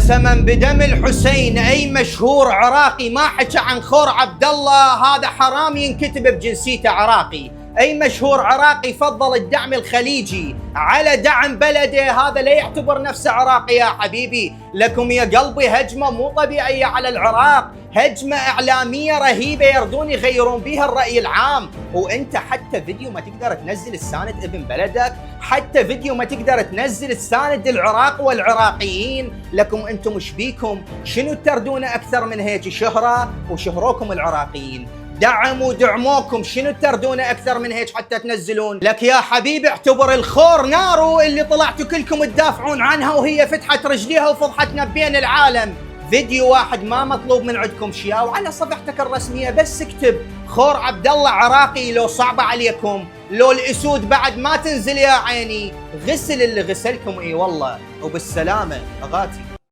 قسما بدم الحسين اي مشهور عراقي ما حكى عن خور عبد الله هذا حرام ينكتب بجنسيته عراقي. اي مشهور عراقي فضل الدعم الخليجي على دعم بلده هذا لا يعتبر نفسه عراقي يا حبيبي. لكم يا قلبي هجمه مو طبيعيه على العراق، هجمه اعلاميه رهيبه يردون يغيرون بها الراي العام. وانت حتى فيديو ما تقدر تنزل تساند ابن بلدك، حتى فيديو ما تقدر تنزل تساند العراق والعراقيين. لكم انتم ايش بيكم؟ شنو تردون اكثر من هيك شهره؟ وشهروكم العراقيين دعموا دعموكم، شنو تردون اكثر من هيك حتى تنزلون؟ لك يا حبيبي اعتبر الخور نارو اللي طلعتوا كلكم تدافعون عنها وهي فتحت رجليها وفضحتنا بين العالم. فيديو واحد ما مطلوب من عندكم شيء، وعلى صفحتك الرسميه بس اكتب خور عبد الله عراقي لو صعبه عليكم، لو الاسود بعد ما تنزل يا عيني غسل اللي غسلكم. اي والله وبالسلامه اغاتي.